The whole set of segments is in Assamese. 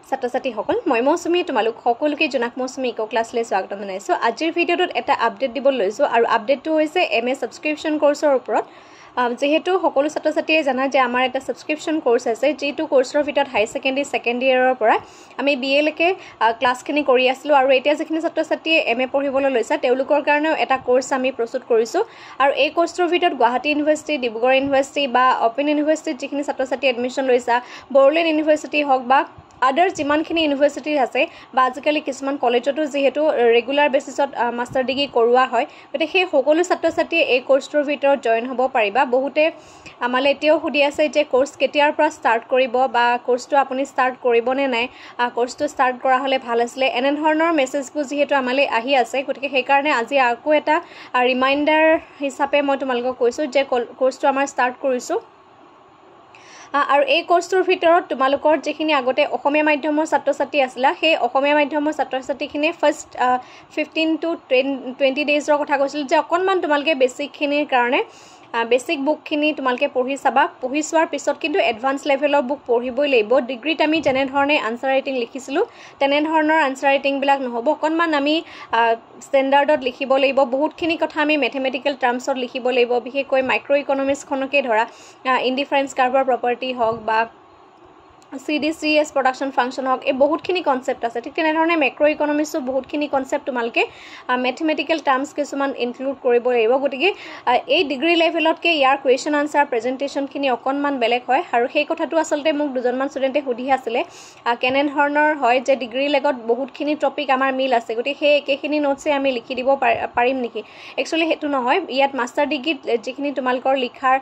ছাত্ৰ-ছাত্ৰীসকল মই মৌচুমী তোমালোক সকলোকে জনাক মৌচুমী ইকো ক্লাছলৈ স্বাগতম জনাইছোঁ আজিৰ ভিডিঅ'টোত এটা আপডেট দিব লৈছোঁ আৰু আপডেটটো হৈছে MA সাবস্ক্ৰিপশ্যন কোৰ্সৰ ওপৰত যেহেতু সকলো ছাত্ৰ-ছাত্ৰীয়ে জানা যে আমাৰ এটা সাবস্ক্ৰিপশ্যন কোৰ্স আছে যেটো কোৰ্সৰ ভিতৰত হাই সেকেন্ডাৰী সেকেন্ড ইয়াৰৰ পৰা আমি BA লৈকে ক্লাছখিনি কৰি আছিলোঁ আৰু এতিয়া যিখিনি ছাত্ৰ-ছাত্ৰীয়ে MA পঢ়িবলৈ লৈছে তেওঁলোকৰ কাৰণেও এটা কোৰ্স আমি প্ৰস্তুত কৰিছোঁ আৰু এই কোৰ্সৰ ভিতৰত গুৱাহাটী ইউনিভাৰ্চিটি ডিব্ৰুগড় ইউনিভাৰ্চিটি বা ওপেন ইউনিভাৰ্চিটিত যিখিনি ছাত্ৰ-ছাত্ৰী এডমিশন লৈছে বড়োলেণ্ড ইউনিভাৰ্চিটি হওক বা আদাৰ যিমানখিনি ইউনিভাৰ্চিটি আছে বা আজিকালি কিছুমান কলেজতো যেহেতু ৰেগুলাৰ বেসিছত মাষ্টাৰ ডিগ্ৰী কৰোৱা হয় গতে সেই সকলো ছাত্ৰ-ছাত্ৰীয়ে এই কোৰ্সটোৰ ভিতৰত জয়েন হ'ব পাৰিবা বহুতে আমালে এতিয়াও সুধি আছে যে কোৰ্স কেতিয়াৰ পৰা ষ্টাৰ্ট কৰিব বা কোৰ্সটো আপুনি ষ্টাৰ্ট কৰিব নে নাই কোৰ্সটো ষ্টাৰ্ট কৰা হলে ভাল আছিল এনে ধৰণৰ মেছেজবোৰ যেহেতু আমালে আহি আছে গতিকে সেই কাৰণে আজি আকৌ এটা ৰিমাইন্ডাৰ হিচাপে মই তোমালোকক কৈছো যে কোৰ্সটো আমাৰ ষ্টাৰ্ট কৰিছো আৰু এই কোৰ্সটোৰ ভিতৰত তোমালোকৰ যেখিনি আগতে অসমীয়া মাধ্যমৰ ছাত্ৰ-ছাত্ৰী আছিল সেই অসমীয়া মাধ্যমৰ ছাত্ৰ-ছাত্ৰীখিনি ফাৰ্স্ট 15 to 20 ডেজৰ কথা কৈছিল যে অকনমান তোমালকে বেসিকখিনিৰ কাৰণে বেসিক বুকখিনি তোমালকে পঢ়ি চাবা পঢ়ি সোৱাৰ পিছত কিন্তু এডভান্স লেভেলৰ বুক পঢ়িবই লাগিব ডিগ্ৰীত আমি যেনে ধৰণে আনসাৰ ৰাইটিং লিখিছিলো তেনে ধৰণৰ আনসাৰ ৰাইটিং বিলাক নহব অকনমান আমি ষ্টেণ্ডাৰ্ডত লিখিব লাগিব বহুতখিনি কথা আমি ম্যাথমেটিক্যাল টাৰ্মছত লিখিব লাগিব বিশেষকৈ মাইক্ৰো ইকনমিক্স খনকে ধৰা ইনডিফাৰেন্স কাৰ্ভৰ প্ৰপাৰ্টি হওক বা CDCS production function হক এই বহুতখিনি কনসেপ্ট আছে ঠিক তেনে ধৰণে ম্যাক্ৰো ইকনমিক্সৰ বহুতখিনি কনসেপ্ট তোমালকে ম্যাথমেটিক্যাল টাৰ্মস কিছুমান ইনক্লুড কৰিব লাগিব গতিকে এই ডিগ্ৰী লেভেলতকে ইয়াৰ কোৱেশ্চন আনসাৰ প্ৰেজেন্টেশনখিনি অকনমান বেলেগ হয় আৰু সেই কথাটো আসলতে মোক দুজনমান ষ্টুডেন্টে সুধি আছিলে কেনে ধৰণৰ হয় যে ডিগ্ৰী লেগত বহুতখিনি টপিক আমাৰ মিল আছে গতিকে সেই একেখিনি নোটছে আমি লিখি দিব পাৰিম নেকি একচুয়ালি হেতু নহয় ইয়াত মাষ্টাৰ ডিগ্ৰীত যিখিনি তোমালকৰ লিখাৰ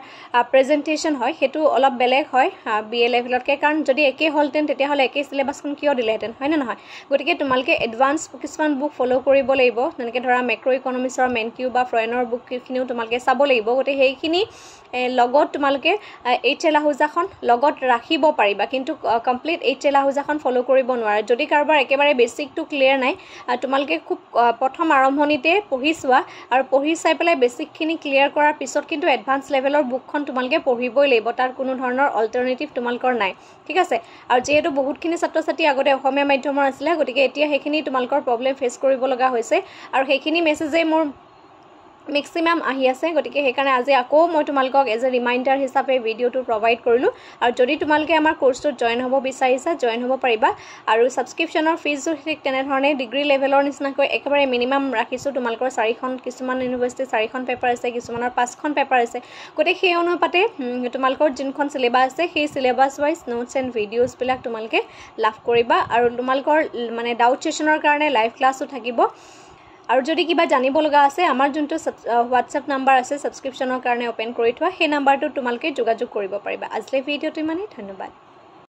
প্ৰেজেন্টেশন হয় হেতু অলপ বেলেগ হয় BA লেভেলতকে কাৰণ যদি একে হলতেন তেতিয়া হলে একে সিলেবাসখন কিয় দিলেহেতেন হয় না নহয় গতিকে তোমালকে এডভান্স কিছুমান বুক ফলো কৰিব লাগিব যেনেকৈ ধৰা ম্যাক্ৰো ইকনমিক্সৰ মেনকিউ বা ফ্ৰয়নৰ বুকখিনিও তোমালকে চাব লাগিব গতিকে সেইখিনি লগত তোমালকে HL আহুজাখন লগত ৰাখিব পাৰিবা কিন্তু কমপ্লিট HL আহুজাখন ফলো কৰিব নোৱাৰে যদি কাৰোবাৰ একেবাৰে বেসিক টু ক্লিয়াৰ নাই তোমালকে খুব প্ৰথম আৰম্ভণিতে পঢ়ি সোৱা আৰু পঢ়ি চাই পেলাই বেসিকখিনি ক্লিয়াৰ কৰাৰ পিছত কিন্তু এডভান্স লেভেলৰ বুকখন তোমালকে পঢ়িবই লাগিব তাৰ কোনো ধৰণৰ অল্টাৰনেটিভ তোমালকৰ নাই ঠিক আছে আৰু যেহেতু বহুতখিনি ছাত্ৰ-ছাত্ৰী আগতে অসমীয়া মাধ্যমৰ আছিল গতিকে এতিয়া হেখিনি তোমালকৰ প্ৰবলেম ফেস কৰিব লগা হৈছে আৰু হেখিনি মেছেজে মোৰ ম্যাক্সিমাম আহি আছে গতিকে সেই কাৰণে আজি আকৌ মই তোমালকক এজ এ ৰিমাইন্ডাৰ হিচাপে ভিডিওটো প্ৰভাইড কৰিলো আৰু যদি তোমালকে আমাৰ কোৰ্সটোত জয়েন হ'ব বিচাৰিছা জয়েন হ'ব পাৰিবা আৰু সাবস্ক্ৰিপশ্যনৰ ফিজও ঠিক তেনে ধৰণে ডিগ্ৰী লেভেলৰ নিচিনাকৈ একেবাৰে মিনিমাম ৰাখিছো তোমালকৰ 4খন কিছুমান ইউনিভাৰ্চিটি 4খন পেপাৰ আছে কিছুমানৰ 5খন পেপাৰ আছে গতিকে সেই অনুপাতে তোমালকৰ জিনখন সিলেবাস আছে সেই syllabus wise notes and videos বিলাক তোমালকে লাভ কৰিবা আৰু তোমালকৰ মানে ডাউট সেশনৰ কাৰণে লাইভ ক্লাসও থাকিব আৰু যদি কিবা জানিব লগা আছে আমাৰ যোনটো WhatsApp নাম্বাৰ আছে সাবস্ক্ৰিপশ্যনৰ কাৰণে ওপেন কৰি থোৱা সেই নাম্বাৰটো তোমালকে যোগাযোগ কৰিব পাৰিবা আজিলৈ ভিডিওটো ইমানেই ধন্যবাদ